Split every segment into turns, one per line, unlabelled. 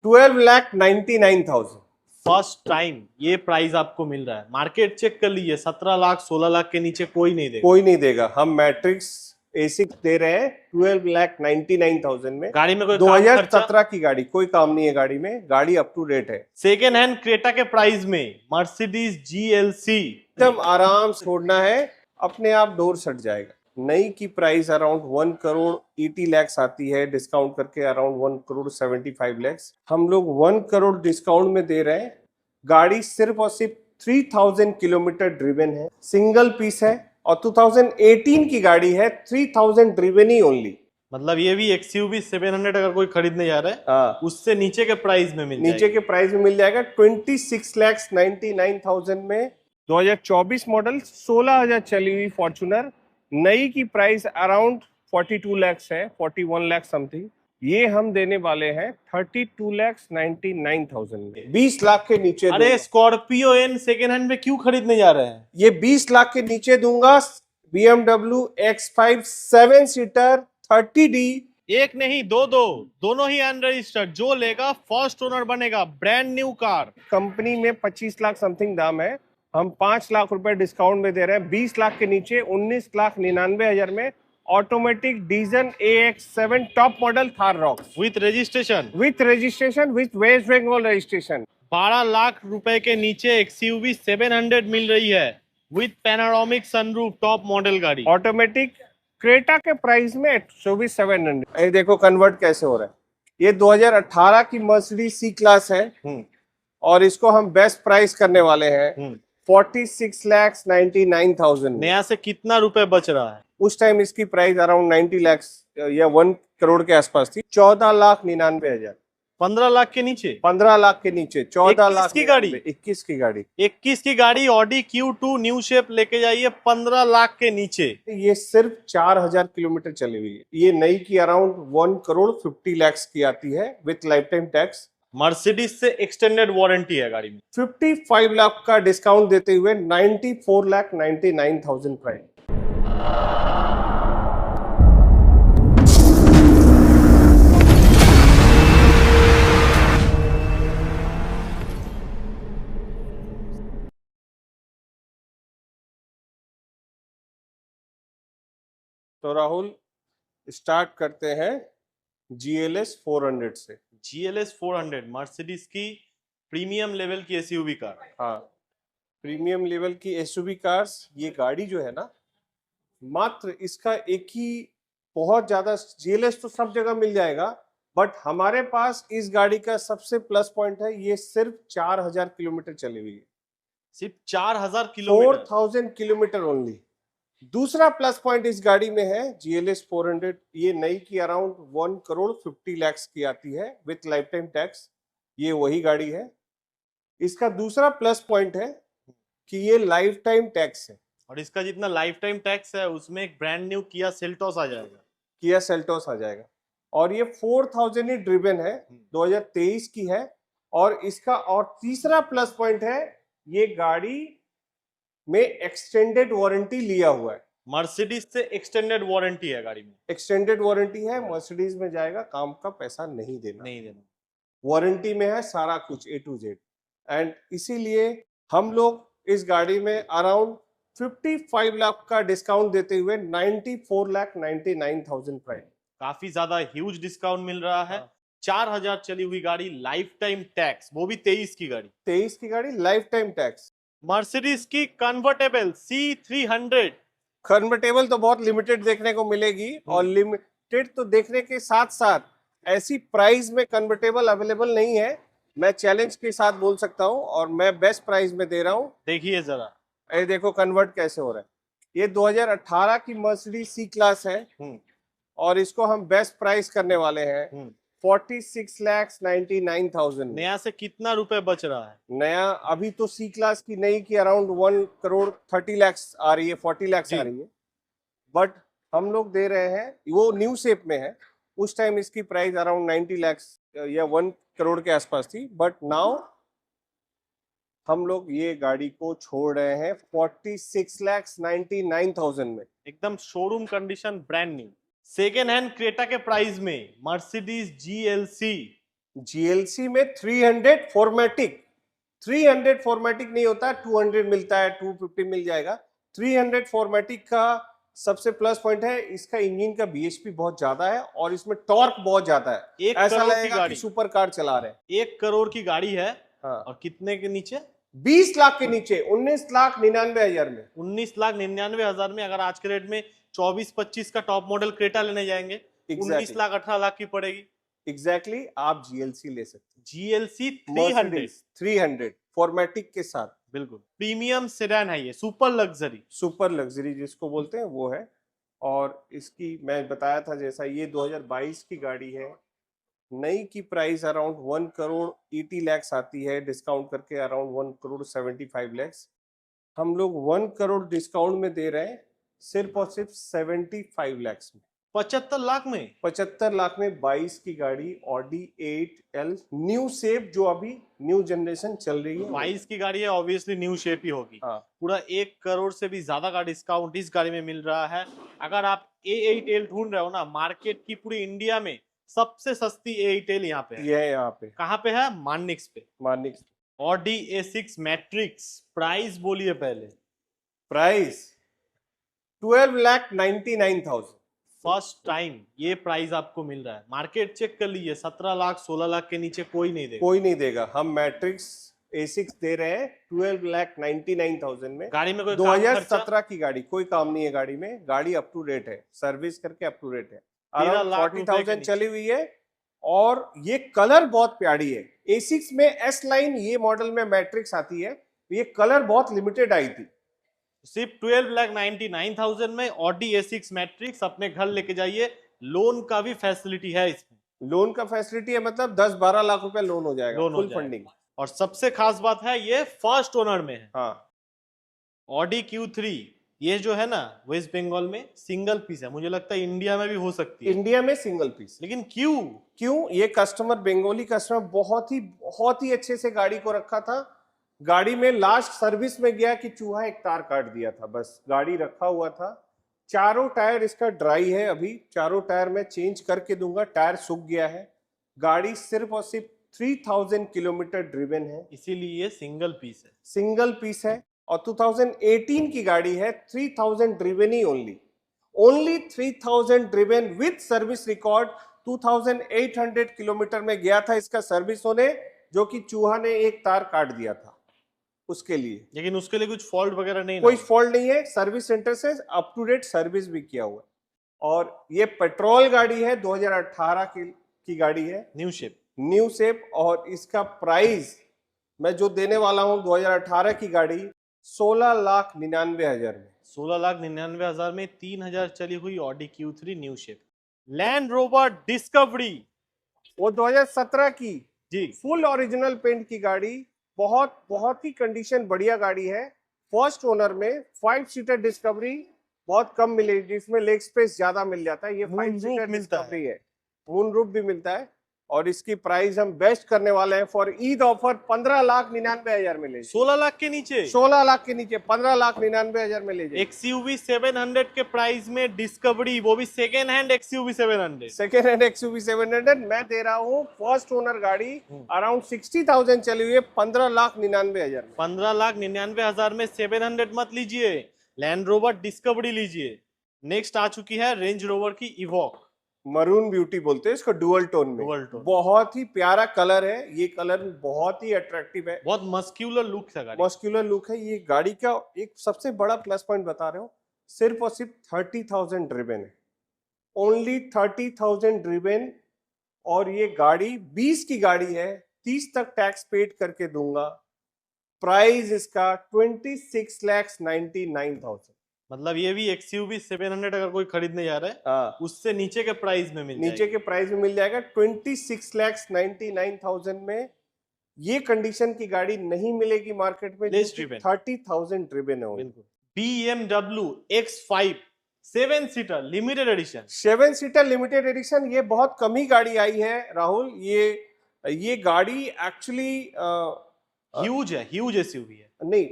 12,99,000।
First time ये price आपको मिल रहा है। मार्केट चेक कर लीजिए, 17 लाख 16 लाख के नीचे कोई नहीं देगा।
कोई नहीं देगा। हम मैट्रिक्स A6 दे रहे हैं 12,99,000 में।
गाड़ी में कोई
2017 की गाड़ी, कोई काम नहीं है गाड़ी में, गाड़ी अप टू डेट है।
सेकेंड हैंड क्रेटा के प्राइस में मर्सिडीज GLC
एकदम आराम से छोड़ना है, अपने आप डोर सट जाएगा। नई की प्राइस अराउंड 1 करोड़ 80 लाख आती है, डिस्काउंट करके अराउंड 1 करोड़ 75 लाख। हम लोग 1 करोड़ डिस्काउंट में दे रहे हैं। गाड़ी सिर्फ और सिर्फ 3000 किलोमीटर ड्रिवन है, सिंगल पीस है और 2018 की गाड़ी है, 3000 ड्रिवन ही ओनली।
मतलब ये भी XUV 700 अगर कोई खरीदने जा रहा है उससे नीचे के प्राइस में
नीचे के प्राइस में मिल जाएगा 26,99,000 में। 2024 मॉडल 16,000 चली हुई फॉर्च्यूनर, नई की प्राइस अराउंड 42 लाख है, 41 लाख समथिंग। ये हम देने वाले हैं 32,99,000 में, 20 लाख के नीचे।
अरे स्कॉर्पियो एन सेकेंड हैंड में क्यों खरीदने जा रहे हैं?
ये 20 लाख के नीचे दूंगा। BMW X5 7 सीटर 30D,
एक नहीं दो दोनों ही अनरजिस्टर्ड। जो लेगा फर्स्ट ओनर बनेगा, ब्रांड न्यू कार।
कंपनी में 25 लाख समथिंग दाम है, हम 5 लाख रुपए डिस्काउंट में दे रहे हैं। 20 लाख के नीचे 19,99,000 में automatic diesel AX7 top model Thar Roxx
with registration
with West Bengal registration.
12 lakh रुपए के नीचे XUV 700 मिल रही है with panoramic sunroof, top model गाड़ी
ऑटोमेटिक। क्रेटा के प्राइस में 24,700। ये देखो कन्वर्ट कैसे हो रहा है। ये 2018 की मर्सिडीज C क्लास है और इसको हम बेस्ट प्राइस करने वाले हैं 46,99,000।
नया से कितना रुपए बच रहा है?
उस टाइम इसकी प्राइस अराउंड 90 लाख या 1 करोड़ के आसपास थी। 14,99,000।
15 लाख के नीचे,
15 लाख के नीचे 14 लाख
की गाड़ी,
21 की गाड़ी,
21 की गाड़ी ऑडी Q2 न्यू शेप लेके जाइए 15 लाख के नीचे।
ये सिर्फ 4,000 किलोमीटर चली हुई है। ये नई की अराउंड 1 करोड़ 50 लाख की आती है with life time tax.
Mercedes से एक्सटेंडेड वारंटी है गाड़ी में।
55 लाख का डिस्काउंट देते हुए 94,99,000 प्राइस। तो राहुल स्टार्ट करते हैं GLS 400 से।
GLS 400 मर्सिडीज की प्रीमियम लेवल की SUV कार।
हाँ, प्रीमियम लेवल की SUV कार्स। ये गाड़ी जो है ना, मात्र इसका एक ही बहुत ज्यादा, GLS तो सब जगह मिल जाएगा, बट हमारे पास इस गाड़ी का सबसे प्लस पॉइंट है, ये सिर्फ 4,000 किलोमीटर चली हुई है।
सिर्फ 4,000 किलोमीटर,
4,000 किलोमीटर ओनली। दूसरा प्लस पॉइंट इस गाड़ी में है GLS 400, ये नई की अराउंड 1 करोड़ 50 लाख की आती है विथ लाइफ टाइम टैक्स। ये वही गाड़ी है। इसका दूसरा प्लस पॉइंट है कि ये लाइफ टाइम टैक्स है,
और इसका जितना लाइफ टाइम टैक्स है उसमें एक ब्रांड न्यू किया सेल्टोस आ जाएगा।
किया सेल्टोस आ जाएगा और ये 4,000 ही ड्रिवन है, 2023 की है। और इसका और तीसरा प्लस पॉइंट है, ये गाड़ी में एक्सटेंडेड वारंटी लिया हुआ है।
मर्सिडीज से एक्सटेंडेड वारंटी है गाड़ी में,
एक्सटेंडेड वारंटी है। मर्सिडीज में जाएगा, काम का पैसा नहीं देना, वारंटी में है सारा कुछ A to Z। एंड इसीलिए हम लोग इस गाड़ी में अराउंड 55 लाख का डिस्काउंट देते हुए 94,99,000 प्राइस।
काफी ज्यादा ह्यूज डिस्काउंट मिल रहा है। 4,000 चली हुई गाड़ी, लाइफ टाइम टैक्स, वो भी 23 की गाड़ी।
23 की गाड़ी, लाइफ टाइम टैक्स।
मर्सिडीज की कन्वर्टेबल C300।
कन्वर्टेबल तो बहुत लिमिटेड देखने को मिलेगी, और लिमिटेड तो देखने के साथ साथ ऐसी प्राइस में कन्वर्टेबल अवेलेबल नहीं है। मैं चैलेंज के साथ बोल सकता हूं, और मैं बेस्ट प्राइस में दे रहा हूं।
देखिए जरा,
ये देखो कन्वर्ट कैसे हो रहा है। ये 2018 की मर्सिडीज C क्लास है और इसको हम बेस्ट प्राइस करने वाले हैं 46,99,000।
नया से कितना रुपए बच रहा है?
नया अभी तो C क्लास की नई की अराउंड 1 करोड़ 30 लाख आ रही है, 40 लाख आ रही है, बट हम लोग दे रहे हैं, वो न्यू शेप में है। उस टाइम इसकी प्राइस अराउंड 90 लाख या 1 करोड़ के आसपास थी, बट नाउ हम लोग ये गाड़ी को छोड़ रहे हैं 46,99,000 में,
एकदम showroom condition, brand new. Second hand Creta के प्राइस में मर्सिडीज GLC
GLC में 300 फॉर्मेटिक, 300 फॉर्मेटिक नहीं होता, 200 मिलता है, 250 मिल जाएगा। 300 फॉर्मेटिक का सबसे प्लस पॉइंट है इसका इंजन का BHP बहुत ज्यादा है और इसमें टॉर्क बहुत ज्यादा है।
1
ऐसा
करोड़ की
लगेगा कि
गाड़ी,
सुपर कार चला रहे हैं।
1 करोड़ की गाड़ी है।
हाँ।
और कितने के नीचे?
20 लाख के नीचे, 19,99,000 में।
19,99,000 में अगर आज के रेट में 24-25 का टॉप मॉडल क्रेटा लेने जाएंगे, 19 लाख 18 लाख की पड़ेगी।
एग्जैक्टली आप GLC ले सकते हैं,
GLC 300
300 फॉर्मेटिक के साथ।
बिल्कुल प्रीमियम सेडान है ये, सुपर लग्जरी।
सुपर लग्जरी जिसको बोलते हैं वो है। और इसकी मैं बताया था जैसा, ये 2022 की गाड़ी है। नई की प्राइस अराउंड 1 करोड़ 80 लैक्स आती है, डिस्काउंट करके अराउंड 1 करोड़ 75 लैक्स। हम लोग 1 करोड़ डिस्काउंट में दे रहे हैं सिर्फ और सिर्फ 75 लैक्स में,
75 लाख में।
75 लाख में 22 की गाड़ी ऑडी 8L न्यू शेप, जो अभी न्यू जनरेशन चल रही है।
22 की गाड़ी है, ऑब्वियसली न्यू शेप ही होगी।
हाँ।
पूरा 1 करोड़ से भी ज्यादा का डिस्काउंट इस गाड़ी में मिल रहा है। अगर आप A8L ढूंढ रहे हो ना, मार्केट की पूरी इंडिया में सबसे सस्ती A8L यहाँ पे है।
ये यहाँ पे
कहाँ पे है? मार्निक्स पे।
मार्निक्स।
ऑडी A6 मैट्रिक्स, प्राइस बोलिए पहले।
प्राइस 12,99,000।
फर्स्ट टाइम ये प्राइस आपको मिल रहा है। मार्केट चेक कर लीजिए, 17 लाख 16 लाख के नीचे कोई नहीं देगा।
कोई नहीं देगा। हम मैट्रिक्स A6 दे रहे हैं 12,99,000 में।
गाड़ी में कोई
2017 की गाड़ी, कोई काम नहीं है गाड़ी में। गाड़ी अप टू डेट है, सर्विस करके अप टू डेट है। अराउंड 40,000 चली हुई है और ये कलर बहुत प्यारी है। A6 में S लाइन ये मॉडल में मैट्रिक्स आती है, ये कलर बहुत लिमिटेड आई थी।
सिर्फ 12,99,000 में ऑडी A6 मैट्रिक्स अपने घर लेके जाइए। लोन का भी फैसिलिटी है इसमें।
लोन का फैसिलिटी है, मतलब 10-12 लाख रुपए लोन हो जाएगा,
लोन हो
फुल
जाएगा।
फंडिंग।
और सबसे खास बात है ये फर्स्ट ओनर में है।
हाँ।
ऑडी Q3 ये जो है ना, वेस्ट बंगाल में सिंगल पीस है। मुझे लगता है इंडिया में भी हो सकती है।
इंडिया में सिंगल पीस,
लेकिन क्यों?
ये कस्टमर, बंगाली कस्टमर बहुत ही अच्छे से गाड़ी को रखा था। गाड़ी में लास्ट सर्विस में गया कि चूहा एक तार काट दिया था, बस गाड़ी रखा हुआ था। चारों टायर इसका ड्राई है, अभी चारों टायर में चेंज करके दूंगा, टायर सूख गया है। गाड़ी सिर्फ और सिर्फ 3000 किलोमीटर ड्रिवन है,
इसीलिए ये सिंगल पीस है।
सिंगल पीस है। और 2018 की गाड़ी है, 3000 driven he only 3000 driven with service record. 2800 kilometre में गया था इसका सर्विस होने, जो कि चूहा ने एक तार काट दिया था उसके लिए।
लेकिन उसके लिए कुछ फॉल्ट वगैरह नहीं,
कोई फॉल्ट नहीं है। सर्विस सेंटर से अप टू डेट सर्विस भी किया हुआ है। और ये पेट्रोल गाड़ी है, 2018 की गाड़ी है, न्यू शेप। और इसका प्राइस मैं जो देने वाला हूं 2018 की गाड़ी 16,99,000 में।
16,99,000 में 3,000 चली हुई Audi Q3 new shape. Land rover discovery,
वो 2017 की
जी,
फुल ओरिजिनल पेंट की गाड़ी, बहुत ही कंडीशन बढ़िया गाड़ी है। फर्स्ट ओनर में 5 सीटर डिस्कवरी बहुत कम मिलेगी, जिसमें लेग स्पेस ज्यादा मिल जाता है। ये 5 सीटर डिस्कवरी है, मून रूफ भी मिलता है। और इसकी प्राइस हम बेस्ट करने वाले हैं फॉर ईद ऑफर 15,99,000 में ले।
16 लाख के नीचे,
16 लाख के नीचे 15,99,000 में ले जाए।
XUV 700 के प्राइस में डिस्कवरी, वो भी second hand XUV 700।
Second hand XUV 700 मैं दे रहा हूँ। फर्स्ट ओनर गाड़ी अराउंड 60,000 चली हुई है, 15,99,000 में।
15,99,000 में 700 मत लीजिए, लैंड रोवर डिस्कवरी लीजिए। नेक्स्ट आ चुकी है रेंज रोवर की इवॉक,
मरून ब्यूटी बोलते हैं इसको, डुअल टोन में। बहुत ही प्यारा कलर है, ये कलर बहुत ही अट्रैक्टिव है,
बहुत मस्क्यूलर लुक है गाड़ी।
मस्क्यूलर लुक है। ये गाड़ी का एक सबसे बड़ा प्लस पॉइंट बता रहे हो, सिर्फ और सिर्फ 30,000 ड्रिवन है, ओनली 30,000 ड्रिवन। और ये गाड़ी 20 की गाड़ी है, 30 तक टैक्स पेड करके दूंगा। प्राइस इसका 26,99,000।
मतलब ये भी XUV 700 अगर कोई खरीदने जा रहा है,
हाँ,
उससे नीचे के प्राइस में
नीचे के प्राइस में मिल जाएगा। 26,99,000 में ये कंडीशन की गाड़ी नहीं मिलेगी मार्केट में। 30,000 ड्रिवन है।
BMW X5 7 seater limited edition,
7 seater limited edition, ये बहुत कम ही गाड़ी आई है राहुल। ये गाड़ी एक्चुअली
ह्यूज SUV है।
नहीं,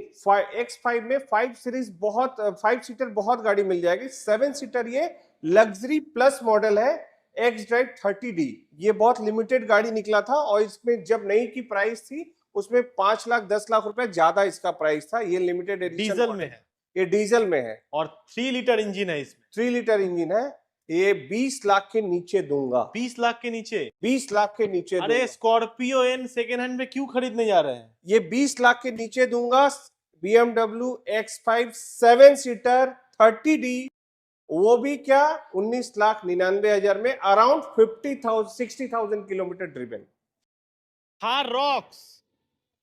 X5 में 5 सीरीज बहुत 5 सीटर बहुत गाड़ी मिल जाएगी। 7 सीटर ये लग्जरी प्लस मॉडल है। X drive 30D। ये बहुत लिमिटेड गाड़ी निकला था और इसमें जब नई की प्राइस थी उसमें 5 लाख 10 लाख रुपए ज्यादा इसका प्राइस था। ये लिमिटेड एडिशन
डीजल में है
ये डीजल में है
और 3 लीटर इंजन है इसमें।
3 लीटर इंजन है। ये 20 लाख के नीचे दूंगा।
20 लाख के नीचे?
20 लाख के नीचे
अरे
दूंगा।
स्कॉर्पियो एन सेकेंड हैंड में क्यों खरीदने जा रहे हैं?
ये 20 लाख के नीचे दूंगा। BMW X5 7 सीटर 30D, वो भी क्या 19,99,000 में, around 60,000 kilometre driven.
Thar rocks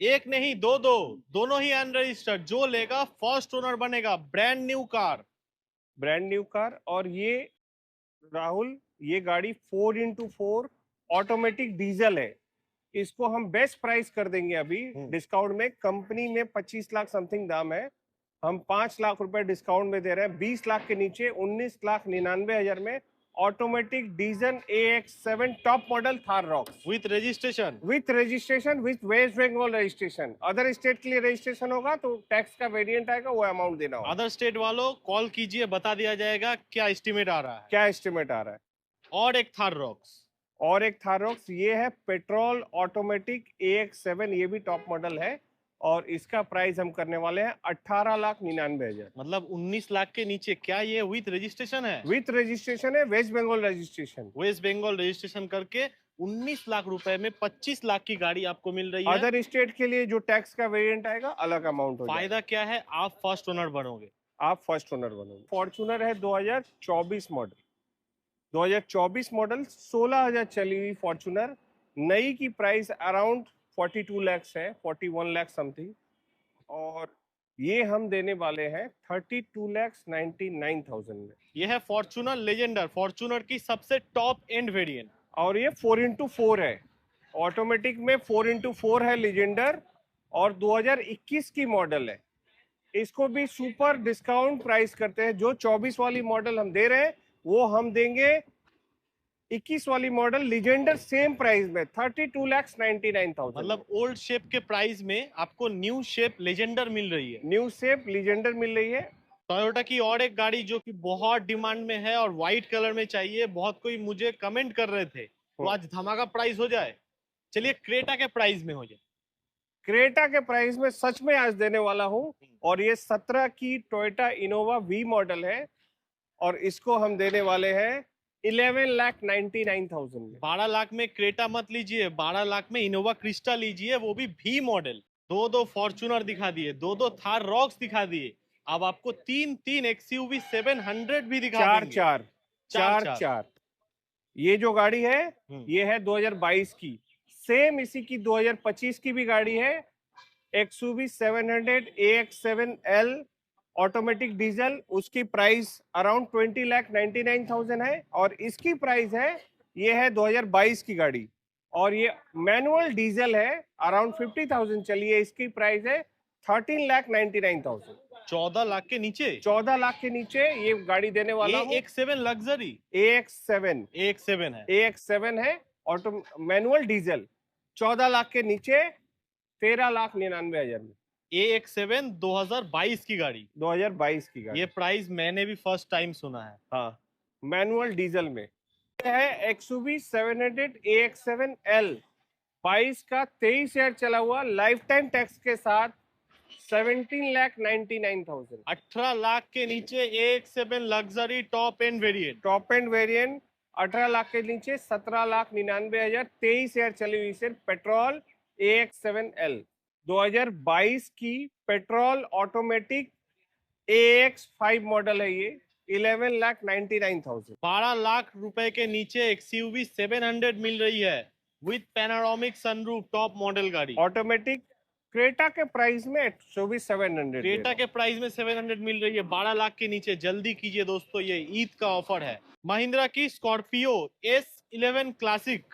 एक नहीं दो दो, दोनों ही अनरजिस्टर्ड, जो लेगा फर्स्ट ओनर बनेगा। Brand new car,
brand new car. और ये राहुल, ये गाड़ी 4x4 ऑटोमेटिक डीजल है। इसको हम बेस्ट प्राइस कर देंगे अभी डिस्काउंट में। कंपनी में 25 लाख समथिंग दाम है, हम 5 लाख रुपए डिस्काउंट में दे रहे हैं। 20 लाख के नीचे 19,99,000 में automatic diesel AX7 top model Thar Roxx
with registration
with West Bengal registration. Other state के लिए रजिस्ट्रेशन होगा तो टैक्स का वेरिएंट आएगा, वो अमाउंट देना होगा।
अदर स्टेट वालों कॉल कीजिए, बता दिया जाएगा क्या एस्टिमेट आ रहा है।
क्या एस्टिमेट आ रहा है।
और एक थार रॉक्स,
ये है पेट्रोल ऑटोमेटिक AX7, ये भी टॉप मॉडल है और इसका प्राइस हम करने वाले हैं 18,99,000।
मतलब 19 लाख के नीचे। क्या ये विथ रजिस्ट्रेशन है?
विथ रजिस्ट्रेशन है, वेस्ट बंगाल रजिस्ट्रेशन।
वेस्ट बंगाल रजिस्ट्रेशन करके 19 लाख रुपए में 25 लाख की गाड़ी आपको मिल रही है।
अदर स्टेट के लिए जो टैक्स का वेरिएंट आएगा अलग अमाउंट होगा।
फायदा क्या है? आप फर्स्ट ओनर बनोगे।
फॉर्च्यूनर है 2024 मॉडल। 2024 मॉडल 16,000 चली हुई फॉर्च्यूनर। नई की प्राइस अराउंड 42 लाख है, 41 लाख समथिंग। और ये हम देने वाले हैं 32,99,000 में।
ये है फॉर्च्यूनर लेजेंडर, फॉर्च्यूनर की सबसे टॉप एंड वेरिएंट।
और ये 4x4 है, ऑटोमेटिक में 4x4 है लेजेंडर और 2021 की मॉडल है। इसको भी सुपर डिस्काउंट प्राइस करते हैं। जो 24 वाली मॉडल हम दे रहे हैं वो हम देंगे 21 वाली मॉडल लेजेंडर सेम प्राइस में 32,99,000।
मतलब ओल्ड शेप के प्राइस में आपको न्यू शेप लेजेंडर मिल रही है।
न्यू शेप लेजेंडर मिल रही है।
टोयोटा की और एक गाड़ी जो कि बहुत डिमांड में है और व्हाइट कलर में चाहिए, बहुत कोई मुझे कमेंट कर रहे थे, तो आज धमाका प्राइस हो जाए। चलिए क्रेटा के प्राइस में हो जाए।
क्रेटा के प्राइस में सच में आज देने वाला हूं। और ये 17 की टोयोटा इनोवा V मॉडल है और इसको हम देने वाले हैं 11,99,000 में।
12 लाख में क्रेटा मत लीजिए, 12 लाख में इनोवा क्रिस्टा लीजिए, वो भी V मॉडल। दो फॉर्च्यूनर दिखा दिए, दो थार रॉक्स दिखा दिए, अब आपको तीन XUV 700 भी दिखा देंगे।
चार। ये जो गाड़ी है ये है 2022 की। सेम इसी की 2025 की भी गाड़ी है, XUV 700 AX7L ऑटोमेटिक डीजल। उसकी प्राइस अराउंड 20,99,000 है और इसकी प्राइस है, ये है 2022 की गाड़ी और ये मैनुअल डीजल है, अराउंड 50,000 चली है। इसकी प्राइस है 13,99,000।
14 लाख के नीचे?
14 लाख के नीचे ये गाड़ी देने वाला हूं।
AX7 लग्जरी,
AX7 है ऑटो मैनुअल डीजल, 14 लाख के नीचे 13,99,000 में।
AX7 2022 की गाड़ी,
2022 की गाड़ी।
ये प्राइस मैंने भी फर्स्ट टाइम सुना है।
हाँ, मैनुअल डीजल में है। XUV 700 AX7L 22 का 23,000 चला हुआ, लाइफ टाइम टैक्स के साथ 17,99,000।
18 लाख के नीचे AX7 luxury top end variant.
18 lakh के नीचे 17,99,000, 23,000 चली हुई सिर्फ पेट्रोल AX7L 2022 की पेट्रोल ऑटोमेटिक AX5 मॉडल है। ये 11,99,000।
12 लाख रुपए के नीचे XUV 700 मिल रही है with panoramic sunroof, top model गाड़ी
ऑटोमेटिक। क्रेटा के प्राइस में XUV 700,
क्रेटा के प्राइस में 700 मिल रही है 12 लाख के नीचे। जल्दी कीजिए दोस्तों, ये ईद का ऑफर है। महिंद्रा की Scorpio S11 classic,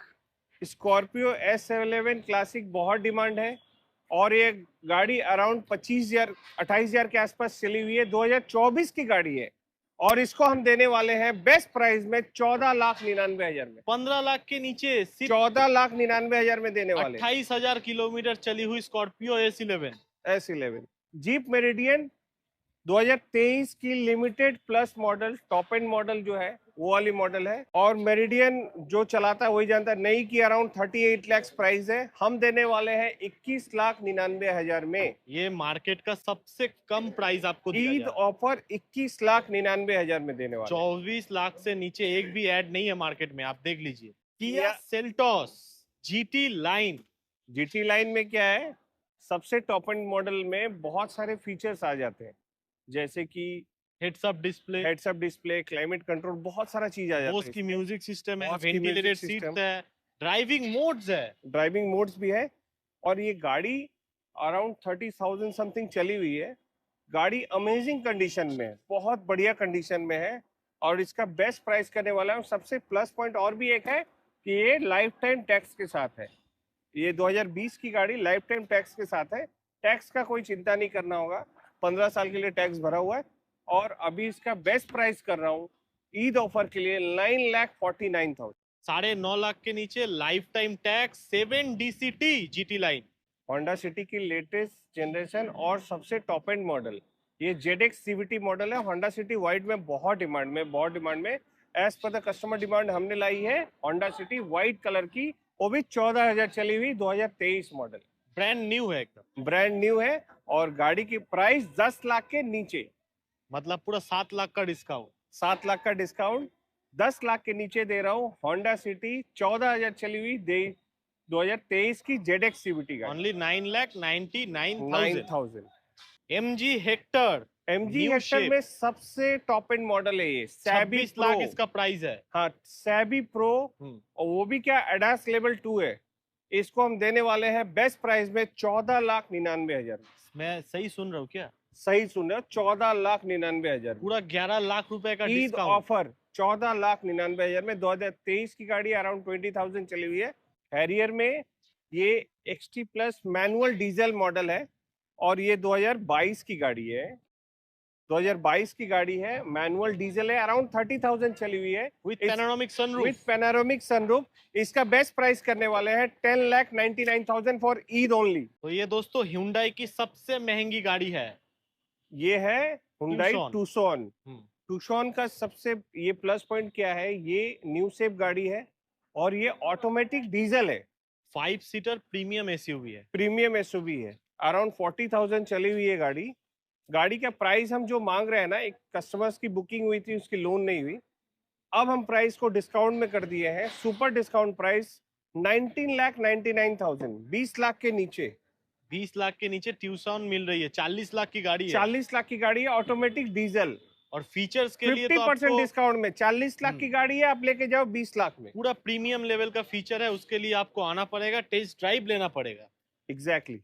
Scorpio S11 classic बहुत डिमांड है और ये गाड़ी अराउंड 25,000 28,000 के आसपास चली हुई है, 2024 की गाड़ी है और इसको हम देने वाले हैं बेस्ट प्राइस में 14,99,000 में।
15 लाख के नीचे
14,99,000 में देने वाले।
28,000 किलोमीटर चली हुई स्कॉर्पियो S11।
जीप मेरिडियन 2023 की limited plus model, top and model जो है वो वाली मॉडल है। और मेरिडियन जो चलाता है वही जानता है। नई की अराउंड 38 लाख प्राइस है, हम देने वाले हैं 21,99,000 में।
ये मार्केट का सबसे कम प्राइस आपको दिया
ईद
जा रहा है।
ऑफर 21,99,000 में देने वाले हैं।
24 लाख से नीचे एक भी ऐड नहीं है मार्केट में, आप देख लीजिए। किया
Kia
Seltos GT line.
GT line में क्या है, सबसे टॉप एंड मॉडल में बहुत सारे फीचर्स आ जाते हैं, जैसे कि
heads up display,
heads up display, climate control, बहुत सारा चीज आ जाता
बोस
है।
की म्यूजिक सिस्टम है,
बोस की
वेंटिलेटेड
म्यूजिक
सीट्स
सिस्टम,
है, ड्राइविंग मोड्स है।
ड्राइविंग मोड्स भी है। और ये गाड़ी अराउंड 30,000 समथिंग चली हुई है। गाड़ी अमेजिंग कंडीशन में है, बहुत बढ़िया कंडीशन में है। और इसका बेस्ट प्राइस करने वाला है। सबसे प्लस पॉइंट और भी एक है कि ये लाइफ टाइम टैक्स के साथ है। ये 2020 की गाड़ी लाइफ टाइम टैक्स के साथ है। टैक्स का कोई चिंता नहीं करना होगा, 15 साल के लिए टैक्स भरा हुआ है। और अभी इसका बेस्ट प्राइस कर रहा हूँ ईद ऑफर के लिए 9,49,000।
9.5 लाख के नीचे life time tax, 7 DCT GT line.
Honda city की लेटेस्ट जनरेशन और सबसे टॉप एंड मॉडल ये ZX CVT मॉडल है। होंडा सिटी वाइट में बहुत डिमांड में as per the customer demand हमने लाई है होंडा सिटी वाइट कलर की, वो भी 14,000 चली हुई, 2023 मॉडल,
ब्रांड न्यू है एकदम।
ब्रांड न्यू है। और गाड़ी की प्राइस 10 लाख के नीचे,
मतलब पूरा 7 लाख का डिस्काउंट।
7 लाख का डिस्काउंट 10 लाख के नीचे दे रहा हूँ। होंडा सिटी 14,000 चली हुई 2023 की ZX CVT गाड़ी,
only 9,99,000।
9,000।
MG Hector,
MG
New
Hector
shape।
में सबसे टॉप एंड मॉडल है ये, सैबी
26 लाख
प्रो।
इसका प्राइस है।
हाँ, सैबी प्रो, और वो भी क्या एडास लेवल 2 है। इसको हम देने वाले हैं बेस्ट प्राइस में 14,99,000।
मैं सही सुन रहा हूँ क्या?
सही सुन रहे हो, 14,99,000।
पूरा 11 लाख रुपए का
ईद
डिस्काउंट।
ऑफर 14,99,000 में। 2023 की गाड़ी अराउंड 20,000 चली हुई है। हैरियर में ये XT plus manual diesel model है और ये 2022 की गाड़ी है। 2022 की गाड़ी है, मैनुअल डीजल है, अराउंड 30,000 चली हुई है
with panoramic sunroof.
With panoramic sunroof. इसका बेस्ट प्राइस करने वाले हैं 10,99,000 फॉर ईद ओनली।
तो ये दोस्तों Hyundai की सबसे महंगी गाड़ी है।
ये है Hyundai
Tucson।
टूसॉन। टूसॉन का सबसे ये प्लस पॉइंट क्या है, ये न्यू शेप गाड़ी है और ये ऑटोमेटिक डीजल है,
5 सीटर प्रीमियम एसयूवी है।
प्रीमियम एसयूवी है। अराउंड 40,000 चली हुई है गाड़ी। गाड़ी का प्राइस हम जो मांग रहे हैं ना, एक कस्टमर्स की बुकिंग हुई थी, उसकी लोन नहीं हुई, अब हम प्राइस को डिस्काउंट में कर दिए हैं। सुपर डिस्काउंट प्राइस 19,99,000, 20 लाख के नीचे।
20 लाख के नीचे ट्यूसन मिल रही है। 40 लाख की गाड़ी है।
40 लाख की गाड़ी है, ऑटोमेटिक डीजल,
और फीचर्स के लिए तो
50%
आपको
डिस्काउंट में। 40 लाख की गाड़ी है, आप लेके जाओ 20 लाख में।
पूरा प्रीमियम लेवल का फीचर है, उसके लिए आपको आना पड़ेगा, टेस्ट ड्राइव लेना पड़ेगा।
एग्जैक्टली।